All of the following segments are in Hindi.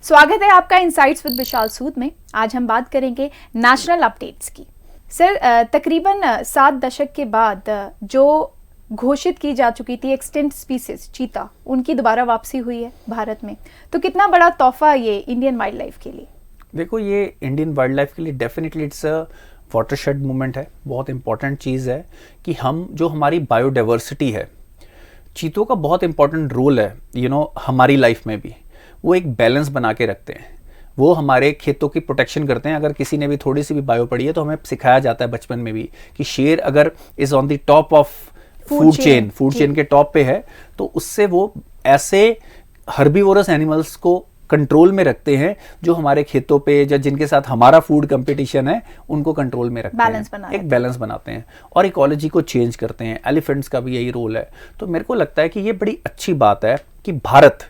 स्वागत है आपका इनसाइट्स विद विशाल सूद में। आज हम बात करेंगे नेशनल अपडेट्स की। सर, तकरीबन 7 दशक के बाद जो घोषित की जा चुकी थी एक्सटिंक्ट स्पीसीज चीता, उनकी दोबारा वापसी हुई है भारत में। तो कितना बड़ा तोहफा ये इंडियन वाइल्ड लाइफ के लिए? देखो, ये इंडियन वाइल्ड लाइफ के लिए definitely it's a watershed movement है। बहुत इंपॉर्टेंट चीज़ है कि हम जो हमारी बायोडाइवर्सिटी है, चीतों का बहुत इंपॉर्टेंट रोल है हमारी लाइफ में भी। वो एक बैलेंस बना के रखते हैं, वो हमारे खेतों की प्रोटेक्शन करते हैं। अगर किसी ने भी थोड़ी सी भी बायो पढ़ी है तो हमें सिखाया जाता है बचपन में भी कि शेर अगर is on the top of food chain के टॉप पे है तो उससे वो ऐसे हर्बीवोरस एनिमल्स को कंट्रोल में रखते हैं जो हमारे खेतों पे या जिनके साथ हमारा फूड कंपटीशन है उनको कंट्रोल में रखते हैं, एक बैलेंस बनाते हैं और इकोलॉजी को चेंज करते हैं। एलिफेंट्स का भी यही रोल है। तो मेरे को लगता है कि ये बड़ी अच्छी बात है कि भारत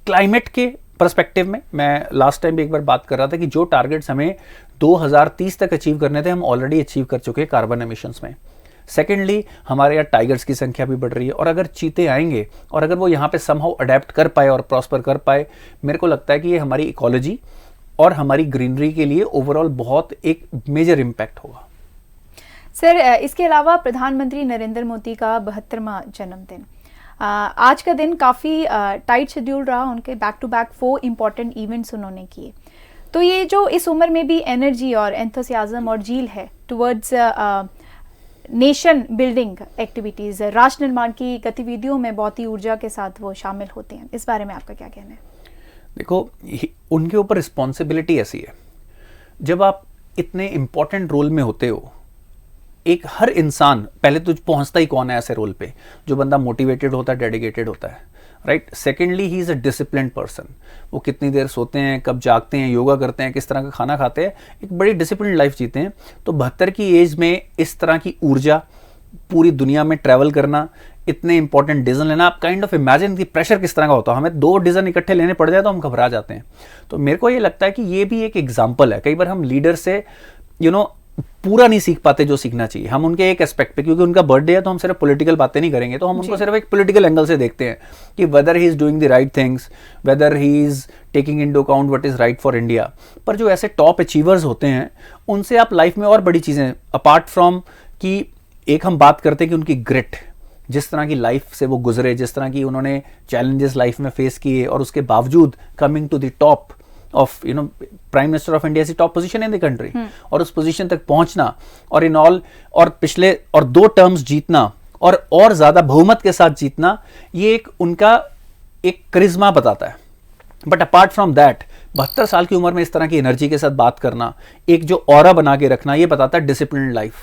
क्लाइमेट के पर्सपेक्टिव में, मैं लास्ट टाइम भी एक बार बात कर रहा था कि जो टारगेट्स हमें 2030 तक अचीव करने थे, हम ऑलरेडी अचीव कर चुके हैं कार्बन एमिशंस में। सेकेंडली, हमारे यहाँ टाइगर्स की संख्या भी बढ़ रही है और अगर चीते आएंगे और अगर वो यहाँ पे समहाउ अडेप्ट कर पाए और प्रॉस्पर कर पाए, मेरे को लगता है कि ये हमारी इकोलॉजी और हमारी ग्रीनरी के लिए ओवरऑल बहुत एक मेजर इम्पैक्ट होगा। सर, इसके अलावा प्रधानमंत्री नरेंद्र मोदी का 72वां जन्मदिन, आज का दिन काफ़ी टाइट शेड्यूल रहा उनके। Back to back 4 important events उन्होंने किए। तो ये जो इस उम्र में भी एनर्जी और एंथुसियाज्म और जील है टुवर्ड्स नेशन बिल्डिंग एक्टिविटीज़, राष्ट्र निर्माण की गतिविधियों में बहुत ही ऊर्जा के साथ वो शामिल होते हैं, इस बारे में आपका क्या कहना है? देखो, उनके ऊपर रिस्पॉन्सिबिलिटी ऐसी है, जब आप इतने इम्पॉर्टेंट रोल में होते हो, एक हर इंसान पहले तो पहुंचता ही कौन है ऐसे रोल पे, जो बंदा मोटिवेटेड होता है, डेडिकेटेड होता है, right. Secondly, he is a disciplined person. वो कितनी देर सोते हैं, कब जागते हैं, योगा करते हैं, किस तरह का खाना खाते हैं, एक बड़ी डिसिप्लिन्ड लाइफ जीते हैं। तो 72 की एज में इस तरह की ऊर्जा, पूरी दुनिया में ट्रैवल करना, इतने इंपॉर्टेंट डिसीजन लेना, आप काइंड ऑफ इमेजिन कि प्रेशर किस तरह का होता है। हमें 2 डिसीजन इकट्ठे लेने पड़ जाए तो हम घबरा जाते हैं। तो मेरे को ये लगता है कि ये भी एक एग्जाम्पल है। कई बार हम लीडर से पूरा नहीं सीख पाते जो सीखना चाहिए। हम उनके एक एस्पेक्ट पे, क्योंकि उनका बर्थडे है तो हम सिर्फ पॉलिटिकल बातें नहीं करेंगे, तो हम उनको सिर्फ एक पॉलिटिकल एंगल से देखते हैं कि weather he is doing the right things, weather he is taking into account what is right for India. पर जो ऐसे टॉप अचीवर्स होते हैं, उनसे आप लाइफ में और बड़ी चीजें, अपार्ट फ्रॉम कि एक हम बात करते हैं कि उनकी ग्रिट, जिस तरह की लाइफ से वो गुजरे, जिस तरह की उन्होंने चैलेंजेस लाइफ में फेस किए और उसके बावजूद coming to the top of prime minister of India, top position in the country, और उस पोजीशन तक पहुंचना और इन ऑल और पिछले और 2 टर्म्स जीतना और ज्यादा बहुमत के साथ जीतना, ये एक उनका एक करिश्मा बताता है। बट अपार्ट फ्रॉम दैट, 72 साल की उम्र में इस तरह की एनर्जी के साथ बात करना, एक जो ऑरा बना के रखना, ये बताता है डिसिप्लिन लाइफ।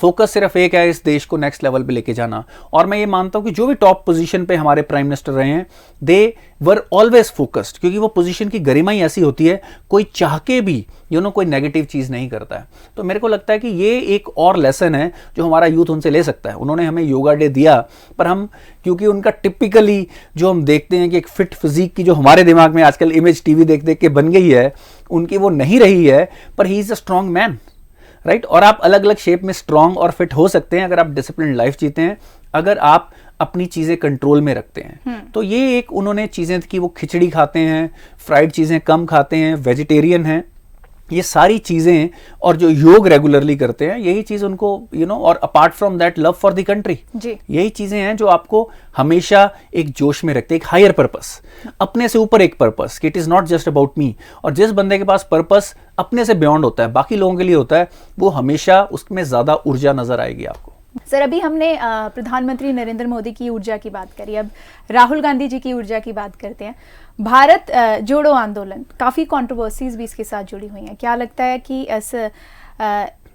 फोकस सिर्फ एक है, इस देश को नेक्स्ट लेवल पे लेके जाना। और मैं ये मानता हूं कि जो भी टॉप पोजीशन पे हमारे प्राइम मिनिस्टर रहे हैं, दे वर ऑलवेज फोकस्ड, क्योंकि वो पोजीशन की गरिमा ही ऐसी होती है, कोई चाह के भी कोई नेगेटिव चीज नहीं करता है। तो मेरे को लगता है कि ये एक और लेसन है जो हमारा यूथ उनसे ले सकता है। उन्होंने हमें योगा डे दिया, पर हम, क्योंकि उनका टिपिकली जो हम देखते हैं कि एक फिट फिजिक की जो हमारे दिमाग में आजकल इमेज टीवी देख देख के बन गई है, उनकी वो नहीं रही है। पर he is a strong man, right. और आप अलग अलग शेप में स्ट्रॉन्ग और फिट हो सकते हैं अगर आप डिसिप्लिन लाइफ जीते हैं, अगर आप अपनी चीजें कंट्रोल में रखते हैं। तो ये एक उन्होंने चीजें कि वो खिचड़ी खाते हैं, फ्राइड चीजें कम खाते हैं, वेजिटेरियन हैं, ये सारी चीजें, और जो योग रेगुलरली करते हैं, यही चीज उनको और apart from that love for the country, यही चीजें हैं जो आपको हमेशा एक जोश में रखते हैं, एक हायर पर्पस, अपने से ऊपर एक पर्पस, कि it is not just about me. और जिस बंदे के पास पर्पस अपने से बियॉन्ड होता है, बाकी लोगों के लिए होता है, वो हमेशा उसमें ज्यादा ऊर्जा नजर आएगी आपको। सर, अभी हमने प्रधानमंत्री नरेंद्र मोदी की ऊर्जा की बात करी, अब राहुल गांधी जी की ऊर्जा की बात करते हैं। भारत जोड़ो आंदोलन, काफ़ी कंट्रोवर्सीज भी इसके साथ जुड़ी हुई हैं। क्या लगता है कि इस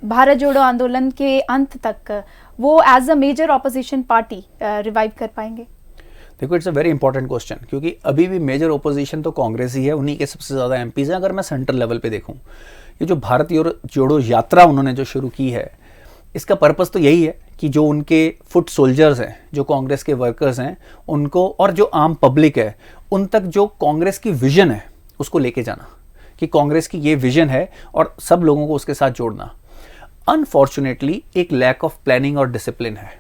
भारत जोड़ो आंदोलन के अंत तक वो as a major opposition party revive कर पाएंगे? देखो, it's a very important question, क्योंकि अभी भी मेजर ओपोजिशन तो कांग्रेस ही है, उन्हीं के सबसे ज़्यादा एमपीज हैं। अगर मैं सेंट्रल लेवल पे देखूं, ये जो भारत जोड़ो यात्रा उन्होंने जो शुरू की है, इसका पर्पस तो यही है कि जो उनके फुट सोल्जर्स हैं, जो कांग्रेस के वर्कर्स हैं, उनको और जो आम पब्लिक है, उन तक जो कांग्रेस की विजन है उसको लेके जाना, कि कांग्रेस की ये विजन है और सब लोगों को उसके साथ जोड़ना। अनफॉर्चुनेटली एक लैक ऑफ प्लानिंग और डिसिप्लिन है।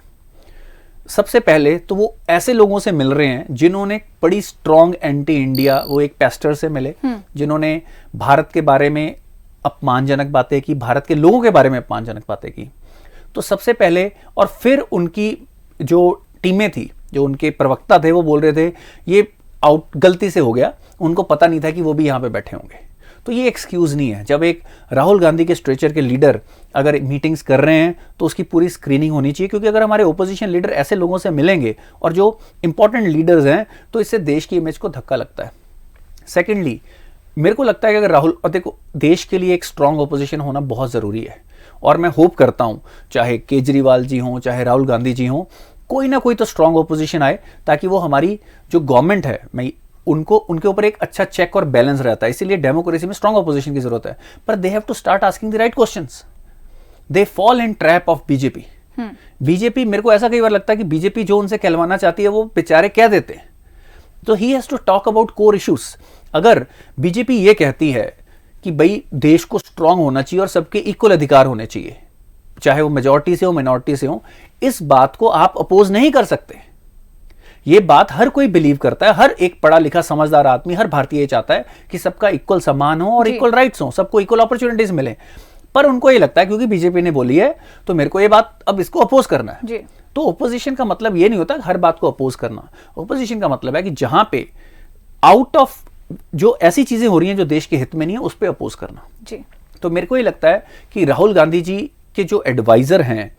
सबसे पहले तो वो ऐसे लोगों से मिल रहे हैं जिन्होंने बड़ी स्ट्रॉन्ग एंटी इंडिया, वो एक पेस्टर से मिले जिन्होंने भारत के बारे में अपमानजनक बातें की, भारत के लोगों के बारे में अपमानजनक बातें की। तो सबसे पहले, और फिर उनकी जो टीमें थी, जो उनके प्रवक्ता थे, वो बोल रहे थे ये गलती से हो गया, उनको पता नहीं था कि वो भी यहाँ पे बैठे होंगे। तो ये एक्सक्यूज नहीं है। जब एक राहुल गांधी के स्ट्रेचर के लीडर अगर मीटिंग्स कर रहे हैं तो उसकी पूरी स्क्रीनिंग होनी चाहिए, क्योंकि अगर हमारे ओपोजिशन लीडर ऐसे लोगों से मिलेंगे और जो इंपॉर्टेंट लीडर्स हैं तो इससे देश की इमेज को धक्का लगता है। सेकेंडली, मेरे को लगता है कि अगर राहुल, देखो देश के लिए एक स्ट्रांग ओपोजिशन होना बहुत जरूरी है, और मैं होप करता हूं चाहे केजरीवाल जी हों चाहे राहुल गांधी जी हों, कोई ना कोई तो स्ट्रांग ओपोजिशन आए, ताकि वो हमारी जो गवर्नमेंट है, मैं उनको, उनके ऊपर एक अच्छा चेक और बैलेंस रहता है। इसीलिए डेमोक्रेसी में स्ट्रांग ऑपोजिशन की जरूरत है, पर they have to start asking the right questions. They fall in trap of BJP. BJP, मेरे को ऐसा कई बार लगता है कि बीजेपी जो उनसे कहलवाना चाहती है वो बेचारे कह देते हैं। तो he has to talk about core issues. अगर बीजेपी ये कहती है कि भाई देश को स्ट्रांग होना चाहिए और सबके इक्वल अधिकार होने चाहिए, चाहे वो मेजॉरिटी से हो माइनॉरिटी से हो, इस बात को आप अपोज नहीं कर सकते। ये बात हर कोई बिलीव करता है, हर एक पढ़ा लिखा समझदार आदमी, हर भारतीय चाहता है कि सबका इक्वल सम्मान हो और इक्वल राइट्स हो, सबको इक्वल अपॉर्चुनिटीज मिले। पर उनको ये लगता है क्योंकि बीजेपी ने बोली है तो मेरे को ये बात, अब इसको अपोज करना है जी। तो ओपोजिशन का मतलब ये नहीं होता हर बात को अपोज करना। ओपोजिशन का मतलब है कि जहां पे आउट ऑफ जो ऐसी चीजें हो रही हैं जो देश के हित में नहीं है, उस पर अपोज करना जी। तो मेरे को ये लगता है कि राहुल गांधी जी के जो एडवाइजर हैं,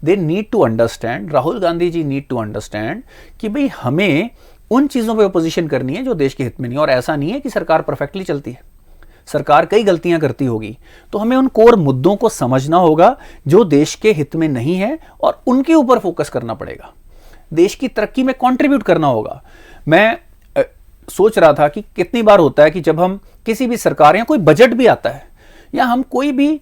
they need to understand, Rahul Gandhi ji need to understand कि भाई हमें उन चीजों पे ओपोजिशन करनी है जो देश के हित में नहीं। और ऐसा नहीं है कि सरकार परफेक्टली चलती है, सरकार कई गलतियां करती होगी, तो हमें उन कोर मुद्दों को समझना होगा जो देश के हित में नहीं है और उनके ऊपर फोकस करना पड़ेगा। देश की तरक्की में कंट्रीब्यूट करना होगा। मैं सोच रहा था कि कितनी बार होता है कि जब हम किसी भी सरकार या कोई बजट भी आता है या हम कोई भी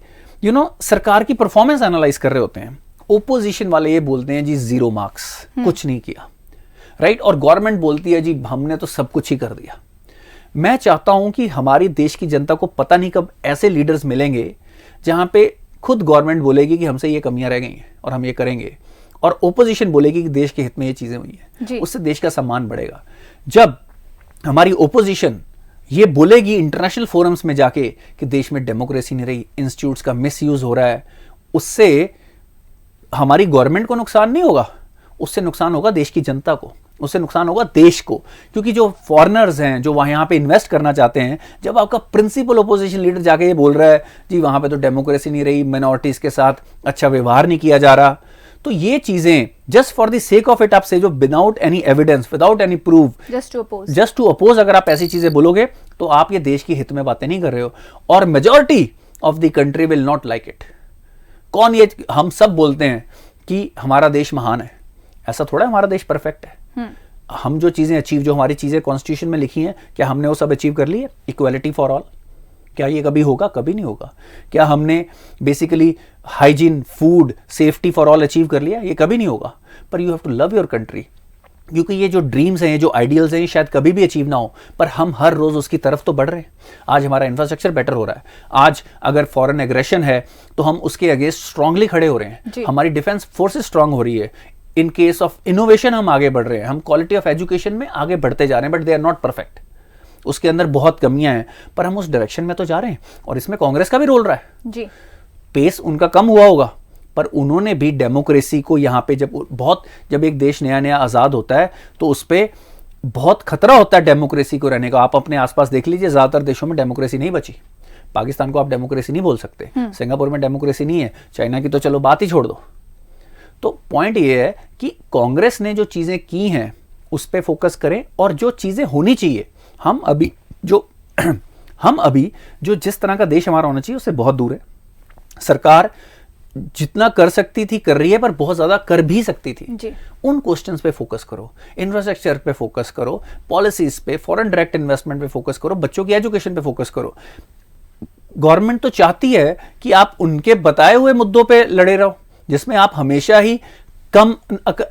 सरकार की परफॉर्मेंस एनालाइज कर रहे होते हैं, ओपोजिशन वाले ये बोलते हैं जी 0 मार्क्स, कुछ नहीं किया, राइट, और गवर्नमेंट बोलती है जी हमने तो सब कुछ ही कर दिया। मैं चाहता हूं कि हमारी देश की जनता को पता नहीं कब ऐसे लीडर्स मिलेंगे जहां पे खुद गवर्नमेंट बोलेगी कि हमसे ये कमियां रह गई हैं और हम ये करेंगे, और ओपोजिशन बोलेगी कि देश के हित में ये चीजें हुई हैं, उससे देश का सम्मान बढ़ेगा। जब हमारी ओपोजिशन ये बोलेगी इंटरनेशनल फोरम्स में जाके कि देश में डेमोक्रेसी नहीं रही, इंस्टीट्यूट्स का मिसयूज हो रहा है, उससे हमारी गवर्नमेंट को नुकसान नहीं होगा, उससे नुकसान होगा देश की जनता को, उससे नुकसान होगा देश को। क्योंकि जो फॉरेनर्स हैं जो वहां यहाँ पे इन्वेस्ट करना चाहते हैं, जब आपका प्रिंसिपल ओपोजिशन लीडर जाके ये बोल रहा है जी वहां पे तो डेमोक्रेसी नहीं रही, माइनॉरिटीज के साथ अच्छा व्यवहार नहीं किया जा रहा, तो ये चीजें just for the sake of it आप से जो without any evidence, without any proof, just to oppose अगर आप ऐसी चीजें बोलोगे तो आप ये देश की हित में बातें नहीं कर रहे हो, और majority of the country will not like it. कौन ये, हम सब बोलते हैं कि हमारा देश महान है, ऐसा थोड़ा हमारा देश परफेक्ट है। हम जो चीजें अचीव, जो हमारी चीजें कॉन्स्टिट्यूशन में लिखी हैं, क्या हमने वो सब अचीव कर ली है? इक्वालिटी फॉर ऑल, क्या ये कभी होगा? कभी नहीं होगा। क्या हमने basically hygiene, food, safety for all achieve कर लिया? ये कभी नहीं होगा। पर you have to love your country, क्योंकि ये जो ड्रीम्स हैं, जो आइडियल्स हैं, शायद कभी भी अचीव ना हो, पर हम हर रोज उसकी तरफ तो बढ़ रहे हैं। आज हमारा इंफ्रास्ट्रक्चर बेटर हो रहा है, आज अगर फॉरेन एग्रेशन है तो हम उसके अगेंस्ट स्ट्रांगली खड़े हो रहे हैं, हमारी डिफेंस फोर्सेस स्ट्रांग हो रही है, इन केस ऑफ इनोवेशन हम आगे बढ़ रहे हैं, हम क्वालिटी ऑफ एजुकेशन में आगे बढ़ते जा रहे हैं, but they are not perfect, उसके अंदर बहुत कमियां हैं, पर हम उस डायरेक्शन में तो जा रहे हैं। और इसमें कांग्रेस का भी रोल रहा है जी। पेस उनका कम हुआ होगा, पर उन्होंने भी डेमोक्रेसी को यहाँ पे जब एक देश नया नया आजाद होता है तो उस पर बहुत खतरा होता है डेमोक्रेसी को रहने का। आप अपने आसपास देख लीजिए, ज्यादातर देशों में डेमोक्रेसी नहीं बची। पाकिस्तान को आप डेमोक्रेसी नहीं बोल सकते, सिंगापुर में डेमोक्रेसी नहीं है, चाइना की तो चलो बात ही छोड़ दो। तो पॉइंट ये है कि कांग्रेस ने जो चीजें की हैं उस पर फोकस करें, और जो चीजें होनी चाहिए, हम अभी जो जिस तरह का देश हमारा होना चाहिए उससे बहुत दूर है। सरकार जितना कर सकती थी कर रही है, पर बहुत ज्यादा कर भी सकती थी जी। उन क्वेश्चंस पे फोकस करो, इंफ्रास्ट्रक्चर पे फोकस करो, पॉलिसीज पे, फॉरेन डायरेक्ट इन्वेस्टमेंट पे फोकस करो, बच्चों की एजुकेशन पे फोकस करो। गवर्नमेंट तो चाहती है कि आप उनके बताए हुए मुद्दों पे लड़े रहो, जिसमें आप हमेशा ही कम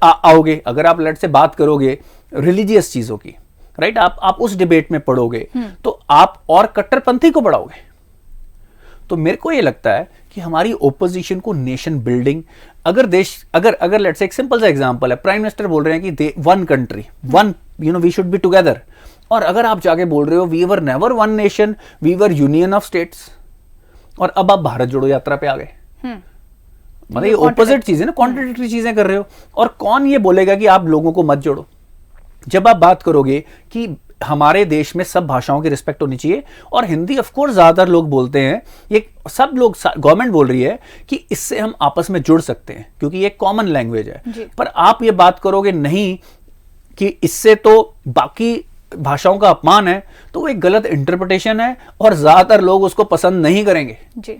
आओगे। अगर आप लड़ से बात करोगे रिलीजियस चीजों की, राइट, आप उस डिबेट में पढ़ोगे तो आप और कट्टरपंथी को बढ़ाओगे। तो मेरे को ये लगता है कि हमारी ओपोजिशन को नेशन बिल्डिंग, अगर लेट्स से एक सिंपल सा एग्जांपल है, प्राइम मिनिस्टर बोल रहे हैं कि one country, one we should be together, और अगर आप जाके बोल रहे हो we were never one nation, we were union of states, और अब आप भारत जोड़ो यात्रा पे आ गए, मतलब ये ऑपोजिट चीजें ना, कॉन्ट्रडिक्टरी चीजें कर रहे हो। और कौन ये बोलेगा कि आप लोगों को मत जोड़ो? जब आप बात करोगे कि हमारे देश में सब भाषाओं की रिस्पेक्ट होनी चाहिए, और हिंदी ऑफ कोर्स ज्यादातर लोग बोलते हैं, ये सब लोग, गवर्नमेंट बोल रही है कि इससे हम आपस में जुड़ सकते हैं क्योंकि ये कॉमन लैंग्वेज है, पर आप ये बात करोगे नहीं कि इससे तो बाकी भाषाओं का अपमान है, तो वो एक गलत इंटरप्रिटेशन है और ज्यादातर लोग उसको पसंद नहीं करेंगे जी।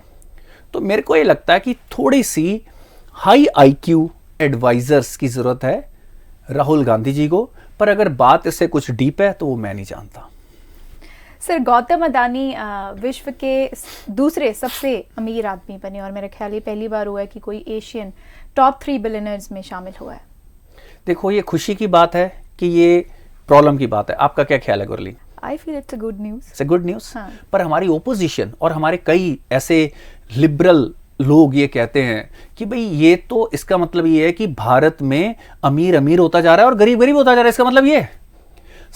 तो मेरे को ये लगता है कि थोड़ी सी हाई आईक्यू एडवाइजर्स की जरूरत है राहुल गांधी जी को, पर अगर बात इससे कुछ डीप है तो वो मैं नहीं जानता। सर, गौतम अडानी विश्व के दूसरे सबसे अमीर आदमी बने, और मेरा ख्याल ये पहली बार हुआ है कि कोई एशियन टॉप 3 बिलियनर्स में शामिल हुआ है। देखो, ये खुशी की बात है कि ये प्रॉब्लम की बात है? आपका क्या ख्याल है Gurleen? I feel it's a good news. It's a good news. पर हमारी ओपोजिशन और हमारे कई ऐसे लिबरल लोग ये कहते हैं कि भाई ये तो, इसका मतलब ये है कि भारत में अमीर अमीर होता जा रहा है और गरीब गरीब होता जा रहा है। इसका मतलब ये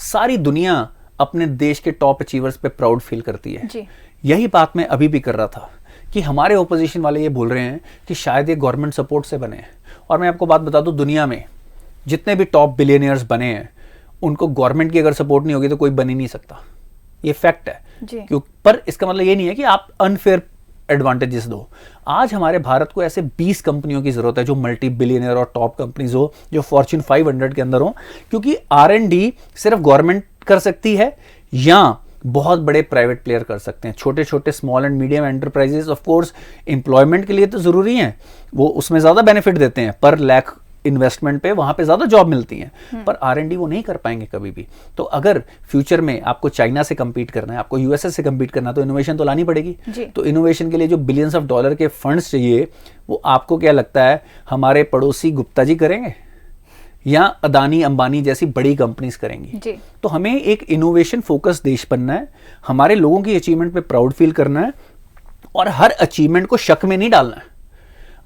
सारी दुनिया अपने देश के टॉप अचीवर्स पे प्राउड फील करती है जी। यही बात मैं अभी भी कर रहा था कि हमारे ओपोजिशन वाले ये बोल रहे हैं कि शायद ये गवर्नमेंट सपोर्ट से बने हैं, और मैं आपको बात बता दूं, दुनिया में जितने भी टॉप बिलियनियर्स बने हैं उनको गवर्नमेंट की अगर सपोर्ट नहीं होगी तो कोई बन ही नहीं सकता, ये फैक्ट है। क्यों? पर इसका मतलब ये नहीं है कि आप अनफेयर एडवांटेजेस दो। आज हमारे भारत को ऐसे 20 कंपनियों की जरूरत है जो मल्टी बिलियनियर और टॉप कंपनीज हो, जो फॉर्च्यून 500 के अंदर हो, क्योंकि R&D सिर्फ गवर्नमेंट कर सकती है या बहुत बड़े प्राइवेट प्लेयर कर सकते हैं। छोटे छोटे small and medium enterprises of course employment के लिए तो जरूरी हैं, वो उसमें ज्यादा बेनिफिट देते हैं, पर लाख इन्वेस्टमेंट पे वहां पे ज्यादा जॉब मिलती है, पर R&D वो नहीं कर पाएंगे कभी भी। तो अगर फ्यूचर में आपको चाइना से compete करना है, आपको यूएसए से compete करना है, तो इनोवेशन तो लानी पड़ेगी। तो इनोवेशन के लिए जो बिलियंस ऑफ डॉलर के फंड्स चाहिए, वो आपको क्या लगता है हमारे पड़ोसी गुप्ता जी करेंगे या अदानी अंबानी जैसी बड़ी कंपनीज करेंगी? तो हमें एक इनोवेशन फोकस देश बनना है, हमारे लोगों की अचीवमेंट पे प्राउड फील करना है, और हर अचीवमेंट को शक में नहीं डालना है।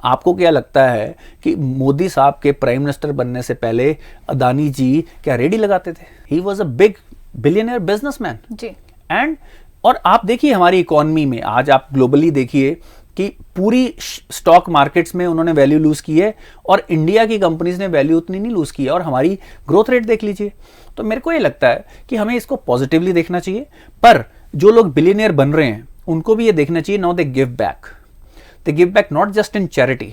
आपको क्या लगता है कि मोदी साहब के प्राइम मिनिस्टर बनने से पहले अदानी जी क्या रेडी लगाते थे? He was a big billionaire businessman जी। एंड और आप देखिए हमारी इकोनॉमी में आज आप ग्लोबली देखिए कि पूरी स्टॉक मार्केट्स में उन्होंने वैल्यू लूज की है, और इंडिया की कंपनीज ने वैल्यू उतनी नहीं लूज की है, और हमारी ग्रोथ रेट देख लीजिए। तो मेरे को ये लगता है कि हमें इसको पॉजिटिवली देखना चाहिए, पर जो लोग बिलियनियर बन रहे हैं उनको भी ये देखना चाहिए, now they give back. They give back not just in charity,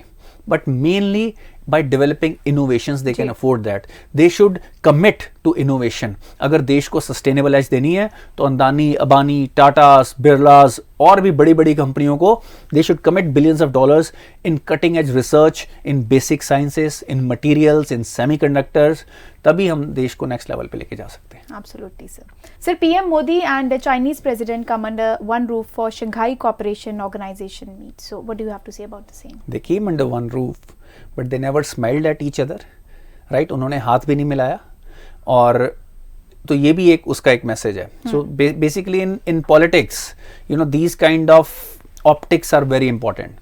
but mainly by developing innovations they can afford that. They should commit to innovation. अगर देश को sustainable edge देनी है तो अंदानी, अबानी, टाटास, बिरलास और भी बड़ी बड़ी कंपनियों को they should commit billions of dollars in cutting edge research, in basic sciences, in materials, in semiconductors. तभी हम देश को नेक्स्ट लेवल पे लेके जा सकते हैं। Absolutely, sir. Sir, PM Modi and the Chinese president come under one roof for Shanghai Cooperation Organization meet. So, what do you have to say about the same? They came under one roof, but they never smiled at each other, right? उन्होंने हाथ भी नहीं मिलाया, और तो ये भी एक उसका एक मैसेज है। So basically in politics, you know, these kind of optics are very important.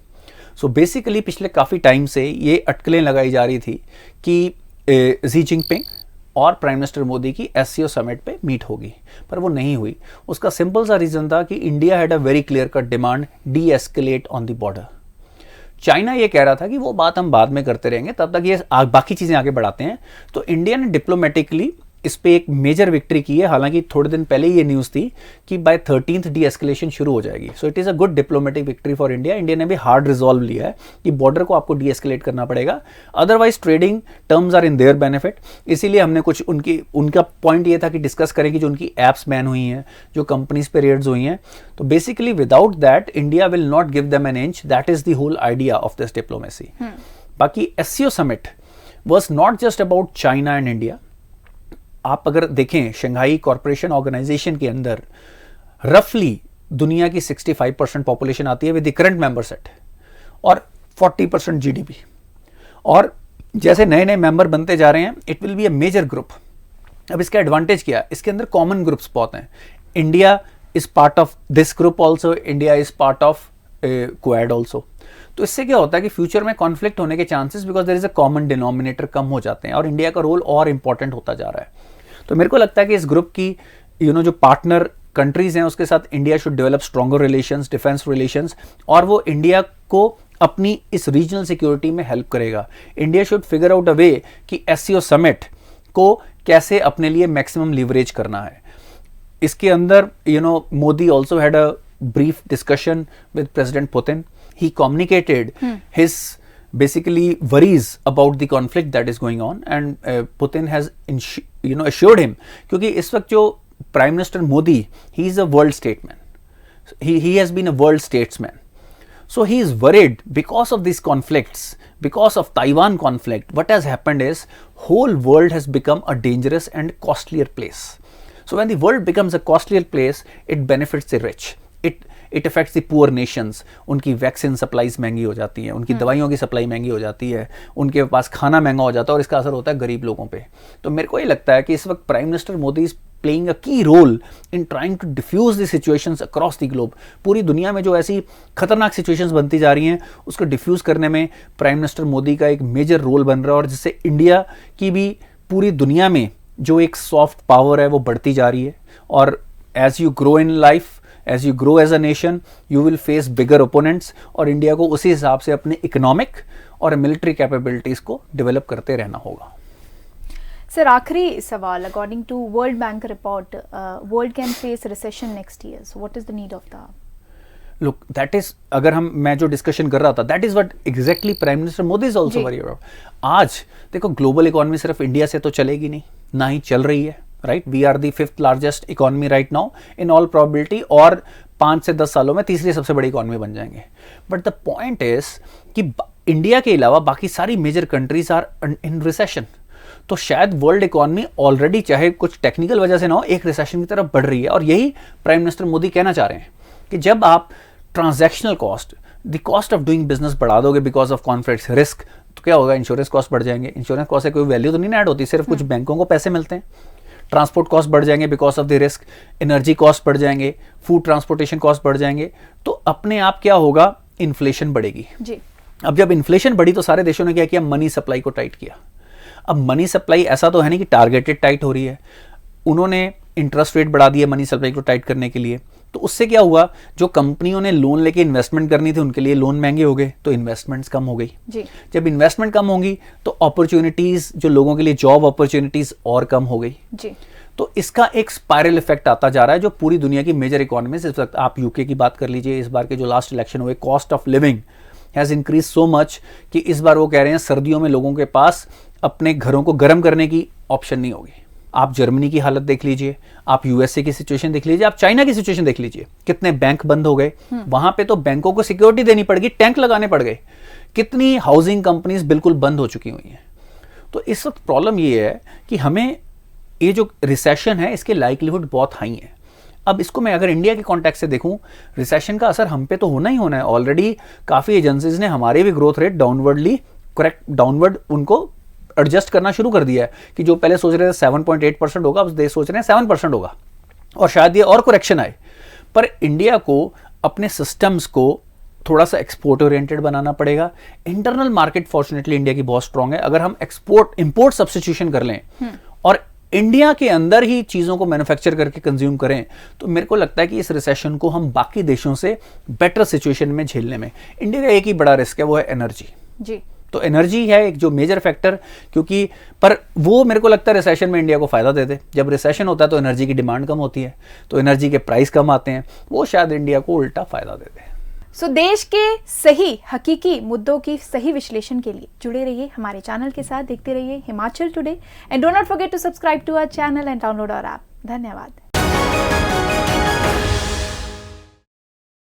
So basically पिछले काफी टाइम से ये अटकलें लगाई जा रही थी कि शी जिनपिंग और प्राइम मिनिस्टर मोदी की SCO समिट पे मीट होगी, पर वो नहीं हुई। उसका सिंपल सा रीजन था कि India had a very clear cut demand, D escalate on the border. China ये कह रहा था कि वो बात हम बाद में करते रहेंगे, तब तक ये बाकी चीजें आगे बढ़ाते हैं। तो इंडिया ने डिप्लोमेटिकली इस पे एक मेजर विक्ट्री की है। हालांकि थोड़े दिन पहले ये न्यूज़ थी कि बाय 13th डी एस्केलेशन शुरू हो जाएगी। So it is a good diplomatic victory for India. India ने भी हार्ड रिजॉल्व लिया है कि बॉर्डर को आपको डी एस्केलेट करना पड़ेगा, otherwise trading terms are in their benefit. इसीलिए हमने कुछ उनका पॉइंट ये था कि डिस्कस करें कि जो उनकी ऐप्स बैन हुई हैं, जो कंपनीज पे रेड्स हुई हैं, तो basically without that India will not give them an inch. That is the whole idea of this diplomacy. बाकी SCO summit was not just about China and India. आप अगर देखें शंघाई कॉर्पोरेशन ऑर्गेनाइजेशन के अंदर रफली दुनिया की 65% पॉपुलेशन आती है with the current member set, और 40% GDP। और जैसे नए नए मेंबर बनते जा रहे हैं, it will be a major group. अब इसका एडवांटेज क्या है? इसके अंदर कॉमन ग्रुप्स बहुत हैं। India is part of this group also, India is part of quad also. तो इससे क्या होता है कि फ्यूचर में कॉन्फ्लिक्ट होने के chances, because there is a common denominator, कम हो जाते हैं और इंडिया का रोल और इंपॉर्टेंट होता जा रहा है। तो मेरे को लगता है कि इस ग्रुप की जो पार्टनर कंट्रीज हैं उसके साथ India should develop stronger relations, defence relations, और वो इंडिया को अपनी इस रीजनल सिक्योरिटी में हेल्प करेगा। India should figure out a way कि एससीओ समिट को कैसे अपने लिए मैक्सिमम लीवरेज करना है। इसके अंदर Modi also had a brief discussion with President Putin. He communicated his basically worries about the conflict that is going on, and Putin has assured him, क्योंकि इस वक्त जो Prime Minister Modi, he is a world statesman. He has been a world statesman. So he is worried because of these conflicts, because of Taiwan conflict. What has happened is whole world has become a dangerous and costlier place. So when the world becomes a costlier place, it benefits the rich. It affects the poor nations. उनकी वैक्सीन सप्लाईज महंगी हो जाती हैं, उनकी दवाइयों की सप्लाई महंगी हो जाती है, उनके पास खाना महंगा हो जाता है और इसका असर होता है गरीब लोगों पे। तो मेरे को ये लगता है कि इस वक्त prime minister Modi is playing a key role in trying to defuse the situations across the globe. पूरी दुनिया में जो ऐसी खतरनाक सिचुएशंस बनती जा रही हैं उसको डिफ्यूज करने में प्राइम मिनिस्टर मोदी का एक मेजर रोल बन रहा है, और जिससे इंडिया की भी पूरी दुनिया में जो एक सॉफ्ट पावर है वो बढ़ती जा रही है। और as you grow in life, as you grow as a nation, you will face bigger opponents, और इंडिया को उसी हिसाब से अपने इकोनॉमिक और मिलिट्री कैपेबिलिटीज को डेवलप करते रहना होगा। सर, आखिरी सवाल, according to world bank report, world can face recession next year, so what is the need of that? Look, that is, अगर मैं जो डिस्कशन कर रहा था, that is what exactly prime minister Modi is also worry about. आज देखो, ग्लोबल इकोनॉमी सिर्फ इंडिया से तो चलेगी नहीं, ना ही चल रही है, right? We are the 5th largest economy right now in all probability, और 5 से 10 सालों में तीसरी सबसे बड़ी इकोनॉमी बन जाएंगे। बट द पॉइंट इज कि इंडिया के अलावा बाकी सारी major countries are in recession. तो शायद वर्ल्ड इकोनॉमी ऑलरेडी, चाहे कुछ टेक्निकल वजह से ना हो, एक रिसेशन की तरफ बढ़ रही है। और यही प्राइम मिनिस्टर मोदी कहना चाह रहे हैं कि जब आप transactional cost, the cost of doing business बढ़ा दोगे बिकॉज ऑफ कॉन्फ्लिक्ट रिस्क, तो क्या होगा? इंश्योरेंस कॉस्ट बढ़ जाएंगे। इंश्योरेंस कॉस्ट से कोई वैल्यू तो नहीं ऐड होती, सिर्फ कुछ बैंकों को पैसे मिलते हैं। ट्रांसपोर्ट कॉस्ट बढ़ जाएंगे because of the risk, energy cost बढ़ जाएंगे, फूड ट्रांसपोर्टेशन कॉस्ट बढ़ जाएंगे। तो अपने आप क्या होगा? इन्फ्लेशन बढ़ेगी जी। अब जब इन्फ्लेशन बढ़ी तो सारे देशों ने क्या किया? मनी सप्लाई को टाइट किया। अब मनी सप्लाई ऐसा तो है नहीं कि टारगेटेड टाइट हो रही है, उन्होंने इंटरेस्ट रेट बढ़ा दिया मनी सप्लाई को टाइट करने के लिए। तो उससे क्या हुआ? जो कंपनियों ने लोन लेके इन्वेस्टमेंट करनी थी उनके लिए लोन महंगे हो गए, तो इन्वेस्टमेंट्स कम हो गई जी। जब इन्वेस्टमेंट कम होंगी तो अपॉर्चुनिटीज, जो लोगों के लिए जॉब अपॉर्चुनिटीज और कम हो गई जी। तो इसका एक स्पाइरल इफेक्ट आता जा रहा है जो पूरी दुनिया की मेजर इकोनॉमीज, इस वक्त आप यूके की बात कर लीजिए, इस बार के जो लास्ट इलेक्शन हुए, cost of living has increase so much कि इस बार वो कह रहे हैं सर्दियों में लोगों के पास अपने घरों को गर्म करने की ऑप्शन नहीं होगी। आप जर्मनी की हालत देख लीजिए, आप यूएसए की सिचुएशन देख लीजिए, आप चाइना की सिचुएशन देख लीजिए, कितने बैंक बंद हो गए, वहां पे तो बैंकों को सिक्योरिटी देनी पड़ गई, टैंक लगाने पड़ गए, कितनी हाउसिंग कंपनीज बिल्कुल बंद हो चुकी हुई हैं। तो इस वक्त प्रॉब्लम ये है कि हमें ये जो रिसेशन है इसके लाइकलीहुड बहुत हाई है। अब इसको मैं अगर इंडिया के कॉन्टेक्स्ट से देखूं, रिसेशन का असर हम पे तो होना ही होना है। ऑलरेडी काफी एजेंसीज ने हमारे भी ग्रोथ रेट डाउनवर्ड उनको एडजस्ट करना शुरू कर दिया है कि जो पहले सोच रहे थे 7.8% होगा, अब सोच रहे हैं 7% होगा, और शायद ये और करेक्शन आए। पर इंडिया को अपने सिस्टम्स को थोड़ा सा एक्सपोर्ट ओरिएंटेड बनाना पड़ेगा। इंटरनल मार्केट फॉर्चुनेटली इंडिया की बहुत स्ट्रांग है। अगर हम इंपोर्ट सब्स्टिट्यूशन कर लें और इंडिया के अंदर ही चीजों को मैन्युफैक्चर करके कंज्यूम करें, तो मेरे को लगता है कि इस रिसेशन को हम बाकी देशों से बेटर सिचुएशन में झेलने में, इंडिया का एक ही बड़ा रिस्क है, वो है एनर्जी जी। तो एनर्जी है एक जो मेजर फैक्टर, क्योंकि पर वो मेरे को लगता है रिसेशन में इंडिया को फायदा दे दे। जब रिसेशन होता है तो एनर्जी की डिमांड कम होती है, तो एनर्जी के प्राइस कम आते हैं, वो शायद इंडिया को उल्टा फायदा दे दे। सो देश के सही हकीकी मुद्दों की सही विश्लेषण के लिए जुड़े रहिए हमारे चैनल के साथ, देखते रहिए Himachal today, and do not forget to subscribe to our channel and download our app. धन्यवाद।